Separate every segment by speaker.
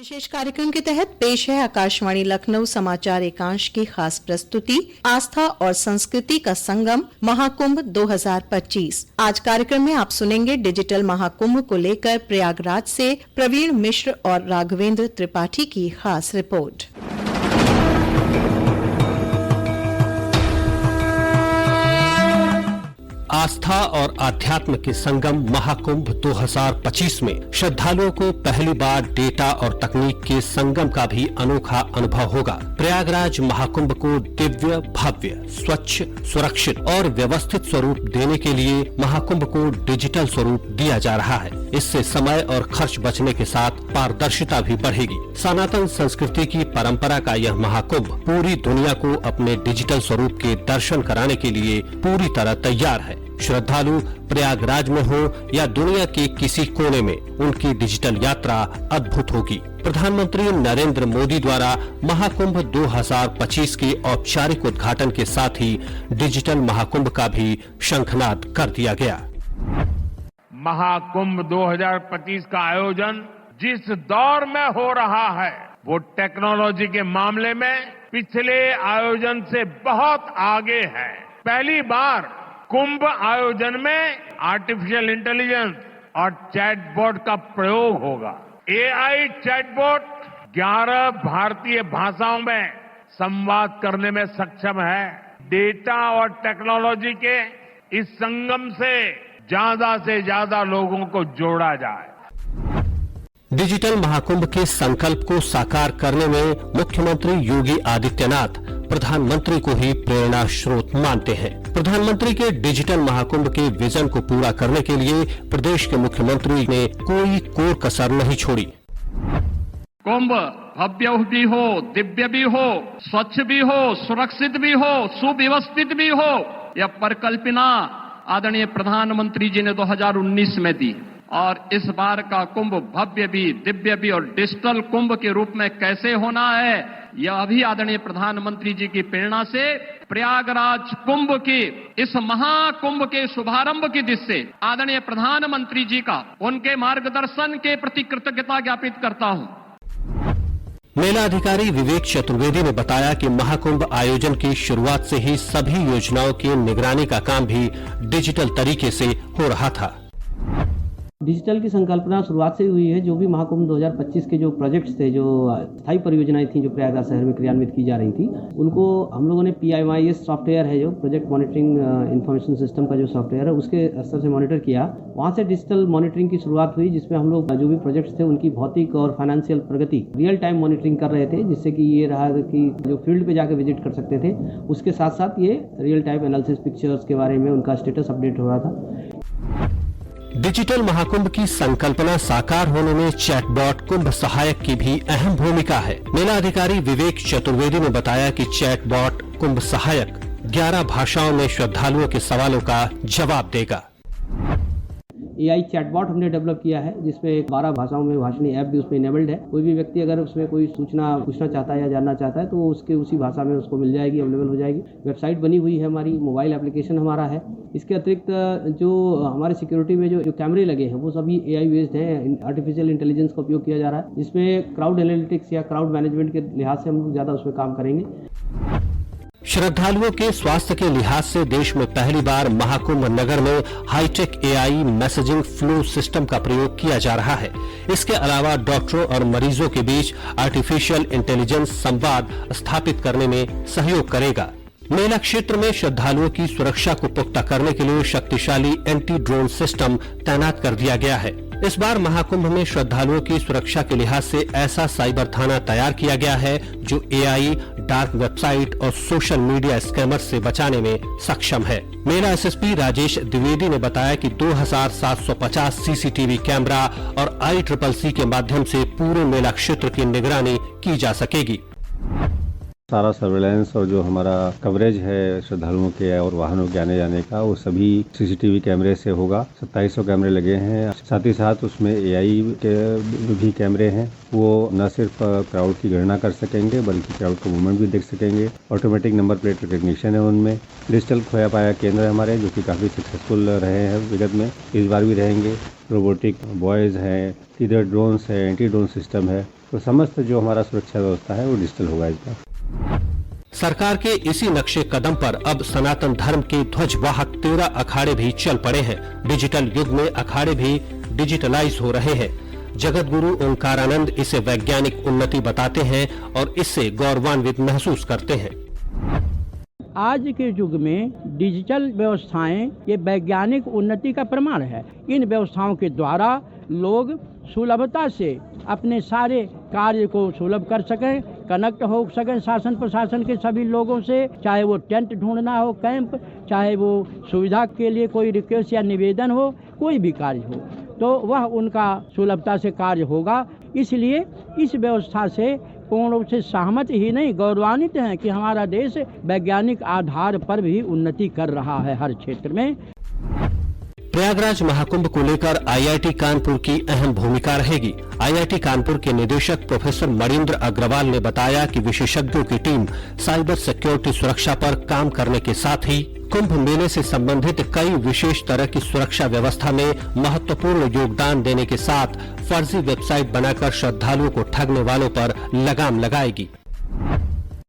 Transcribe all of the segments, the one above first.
Speaker 1: विशेष कार्यक्रम के तहत पेश है आकाशवाणी लखनऊ समाचार एकांश की खास प्रस्तुति आस्था और संस्कृति का संगम महाकुंभ 2025। आज कार्यक्रम में आप सुनेंगे डिजिटल महाकुंभ को लेकर प्रयागराज से प्रवीण मिश्र और राघवेंद्र त्रिपाठी की खास रिपोर्ट।
Speaker 2: आस्था और आध्यात्म के संगम महाकुंभ 2025 में श्रद्धालुओं को पहली बार डेटा और तकनीक के संगम का भी अनोखा अनुभव होगा। प्रयागराज महाकुंभ को दिव्य, भव्य, स्वच्छ, सुरक्षित और व्यवस्थित स्वरूप देने के लिए महाकुंभ को डिजिटल स्वरूप दिया जा रहा है। इससे समय और खर्च बचने के साथ पारदर्शिता भी बढ़ेगी। सनातन संस्कृति की परंपरा का यह महाकुंभ पूरी दुनिया को अपने डिजिटल स्वरूप के दर्शन कराने के लिए पूरी तरह तैयार है। श्रद्धालु प्रयागराज में हो या दुनिया के किसी कोने में, उनकी डिजिटल यात्रा अद्भुत होगी। प्रधानमंत्री नरेंद्र मोदी द्वारा महाकुंभ 2025 के औपचारिक उद्घाटन के साथ ही डिजिटल महाकुंभ का भी शंखनाद कर दिया गया।
Speaker 3: महाकुंभ 2025 का आयोजन जिस दौर में हो रहा है, वो टेक्नोलॉजी के मामले में पिछले आयोजन से बहुत आगे है। पहली बार कुंभ आयोजन में आर्टिफिशियल इंटेलिजेंस और चैटबॉट का प्रयोग होगा। एआई चैटबॉट 11 भारतीय भाषाओं में संवाद करने में सक्षम है। डेटा और टेक्नोलॉजी के इस संगम से ज्यादा लोगों को जोड़ा जाए।
Speaker 2: डिजिटल महाकुंभ के संकल्प को साकार करने में मुख्यमंत्री योगी आदित्यनाथ प्रधानमंत्री को ही प्रेरणा स्रोत मानते हैं। प्रधानमंत्री के डिजिटल महाकुंभ के विजन को पूरा करने के लिए प्रदेश के मुख्यमंत्री ने कोई कोर कसर नहीं छोड़ी।
Speaker 4: कुंभ भव्य भी हो, दिव्य भी हो, स्वच्छ भी हो, सुरक्षित भी हो, सुव्यवस्थित भी हो, यह परिकल्पना आदरणीय प्रधानमंत्री जी ने 2019 में दी। और इस बार का कुंभ भव्य भी, दिव्य भी और डिजिटल कुंभ के रूप में कैसे होना है, यह भी आदरणीय प्रधानमंत्री जी की प्रेरणा से प्रयागराज कुंभ के इस महाकुंभ के शुभारंभ की दिशा से आदरणीय प्रधानमंत्री जी का उनके मार्गदर्शन के प्रति कृतज्ञता ज्ञापित करता हूं।
Speaker 2: मेला अधिकारी विवेक चतुर्वेदी ने बताया कि महाकुंभ आयोजन की शुरुआत से ही सभी योजनाओं की निगरानी का काम भी डिजिटल तरीके से हो रहा था।
Speaker 5: डिजिटल की संकल्पना शुरुआत से हुई है। जो भी महाकुंभ 2025 के जो प्रोजेक्ट्स थे, जो स्थायी परियोजनाएं थी, जो प्रयागराज शहर में क्रियान्वित की जा रही थी, उनको हम लोगों ने PIMIS सॉफ्टवेयर है, जो प्रोजेक्ट मॉनिटरिंग इंफॉर्मेशन सिस्टम का जो सॉफ्टवेयर है, उसके स्तर से मॉनिटर किया। वहाँ से डिजिटल मॉनिटरिंग की शुरुआत हुई, जिसमें हम लोग जो भी प्रोजेक्ट्स थे उनकी भौतिक और फाइनेंशियल प्रगति रियल टाइम मॉनिटरिंग कर रहे थे, जिससे कि ये रहा कि जो फील्ड पे जाकर विजिट कर सकते थे, उसके साथ साथ ये रियल टाइम एनालिसिस पिक्चर्स के बारे में उनका स्टेटस अपडेट हो रहा था।
Speaker 2: डिजिटल महाकुंभ की संकल्पना साकार होने में चैटबॉट कुंभ सहायक की भी अहम भूमिका है। मेला अधिकारी विवेक चतुर्वेदी ने बताया कि चैटबॉट कुंभ सहायक 11 भाषाओं में श्रद्धालुओं के सवालों का जवाब देगा।
Speaker 5: AI चैटबॉट हमने डेवलप किया है, जिसमें 12 भाषाओं में भाषणी ऐप भी उसमें इनेबल्ड है। कोई भी व्यक्ति अगर उसमें कोई सूचना पूछना चाहता है या जानना चाहता है, तो उसके उसी भाषा में उसको मिल जाएगी, अवेलेबल हो जाएगी। वेबसाइट बनी हुई है हमारी, मोबाइल एप्लीकेशन हमारा है। इसके अतिरिक्त जो हमारे सिक्योरिटी में जो कैमरे लगे हैं, वो सभी AI बेस्ड हैं। आर्टिफिशियल इंटेलिजेंस का उपयोग किया जा रहा है, जिसमें क्राउड एनालिटिक्स या क्राउड मैनेजमेंट के लिहाज से हम लोग ज्यादा उसमें काम करेंगे।
Speaker 2: श्रद्धालुओं के स्वास्थ्य के लिहाज से देश में पहली बार महाकुंभ नगर में hitech AI messaging flow system का प्रयोग किया जा रहा है। इसके अलावा डॉक्टरों और मरीजों के बीच आर्टिफिशियल इंटेलिजेंस संवाद स्थापित करने में सहयोग करेगा। मेला क्षेत्र में श्रद्धालुओं की सुरक्षा को पुख्ता करने के लिए शक्तिशाली एंटी ड्रोन सिस्टम तैनात कर दिया गया है। इस बार महाकुंभ में श्रद्धालुओं की सुरक्षा के लिहाज से ऐसा साइबर थाना तैयार किया गया है, जो AI, डार्क वेबसाइट और सोशल मीडिया स्कैमर से बचाने में सक्षम है। मेला SSP राजेश द्विवेदी ने बताया कि 2750 CCTV कैमरा और ICCC के माध्यम से पूरे मेला क्षेत्र की निगरानी की जा सकेगी।
Speaker 6: सारा सर्वेलेंस और जो हमारा कवरेज है श्रद्धालुओं के और वाहनों के आने जाने का, वो सभी सीसीटीवी कैमरे से होगा। 2700 कैमरे लगे हैं। साथ ही साथ उसमें एआई के भी कैमरे हैं। वो न सिर्फ क्राउड की गणना कर सकेंगे बल्कि क्राउड का मूवमेंट भी देख सकेंगे। ऑटोमेटिक नंबर प्लेट रिकग्निशन है उनमें। डिजिटल खोया पाया केंद्र हमारे जो कि काफ़ी सक्सेसफुल रहे हैं विगत में, इस बार भी रहेंगे। रोबोटिक बॉयज़ हैं, इधर ड्रोन्स है, एंटी ड्रोन सिस्टम है। तो समस्त जो हमारा सुरक्षा व्यवस्था है वो डिजिटल होगा इस बार।
Speaker 2: सरकार के इसी नक्शे कदम पर अब सनातन धर्म के ध्वजवाहक 13 अखाड़े भी चल पड़े हैं। डिजिटल युग में अखाड़े भी डिजिटलाइज हो रहे हैं। जगत गुरु ओंकारानंद इसे वैज्ञानिक उन्नति बताते हैं और इससे गौरवान्वित महसूस करते हैं।
Speaker 7: आज के युग में डिजिटल व्यवस्थाएं ये वैज्ञानिक उन्नति का प्रमाण है। इन व्यवस्थाओं के द्वारा लोग सुलभता से अपने सारे कार्य को सुलभ कर सकें, कनेक्ट हो सकें शासन प्रशासन के सभी लोगों से, चाहे वो टेंट ढूंढना हो, कैंप, चाहे वो सुविधा के लिए कोई रिक्वेस्ट या निवेदन हो, कोई भी कार्य हो, तो वह उनका सुलभता से कार्य होगा। इसलिए इस व्यवस्था से पूर्ण रूप से सहमत ही नहीं, गौरवान्वित हैं कि हमारा देश वैज्ञानिक आधार पर भी उन्नति कर रहा है हर क्षेत्र में।
Speaker 2: प्रयागराज महाकुंभ को लेकर आईआईटी कानपुर की अहम भूमिका रहेगी। आईआईटी कानपुर के निदेशक प्रोफेसर मणिंद्र अग्रवाल ने बताया कि विशेषज्ञों की टीम साइबर सिक्योरिटी सुरक्षा पर काम करने के साथ ही कुंभ मेले से संबंधित कई विशेष तरह की सुरक्षा व्यवस्था में महत्वपूर्ण योगदान देने के साथ फर्जी वेबसाइट बनाकर श्रद्धालुओं को ठगने वालों पर लगाम लगाएगी।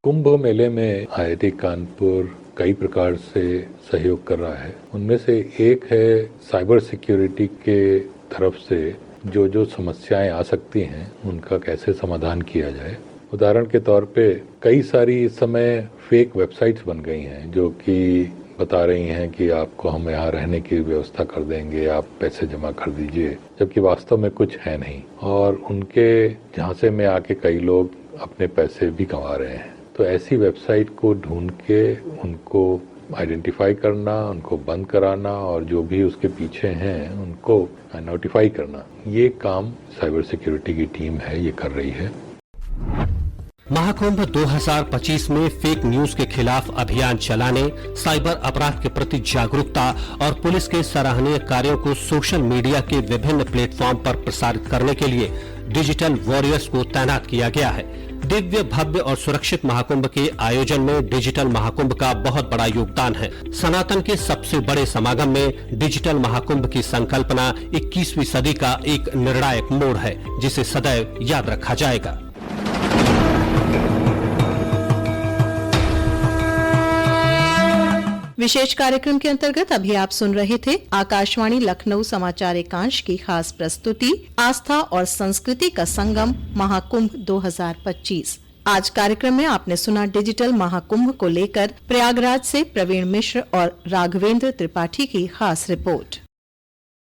Speaker 8: कुंभ मेले में आईआईटी कानपुर कई प्रकार से सहयोग कर रहा है। उनमें से एक है साइबर सिक्योरिटी के तरफ से जो समस्याएं आ सकती हैं उनका कैसे समाधान किया जाए। उदाहरण के तौर पे कई सारी इस समय फेक वेबसाइट्स बन गई हैं जो कि बता रही हैं कि आपको हम यहाँ रहने की व्यवस्था कर देंगे, आप पैसे जमा कर दीजिए, जबकि वास्तव में कुछ है नहीं और उनके झांसे में आके कई लोग अपने पैसे भी कमा रहे हैं। तो ऐसी वेबसाइट को ढूंढ के उनको आइडेंटिफाई करना, उनको बंद कराना और जो भी उसके पीछे हैं उनको नोटिफाई करना, ये काम साइबर सिक्योरिटी की टीम है, ये कर रही है।
Speaker 2: महाकुंभ 2025 में फेक न्यूज के खिलाफ अभियान चलाने, साइबर अपराध के प्रति जागरूकता और पुलिस के सराहनीय कार्यों को सोशल मीडिया के विभिन्न प्लेटफॉर्म पर प्रसारित करने के लिए डिजिटल वॉरियर्स को तैनात किया गया है। दिव्य, भव्य और सुरक्षित महाकुंभ के आयोजन में डिजिटल महाकुंभ का बहुत बड़ा योगदान है। सनातन के सबसे बड़े समागम में डिजिटल महाकुंभ की संकल्पना 21वीं सदी का एक निर्णायक मोड़ है, जिसे सदैव याद रखा जाएगा।
Speaker 1: विशेष कार्यक्रम के अंतर्गत अभी आप सुन रहे थे आकाशवाणी लखनऊ समाचार एकांश की खास प्रस्तुति आस्था और संस्कृति का संगम महाकुंभ 2025। आज कार्यक्रम में आपने सुना डिजिटल महाकुंभ को लेकर प्रयागराज से प्रवीण मिश्र और राघवेंद्र त्रिपाठी की खास रिपोर्ट।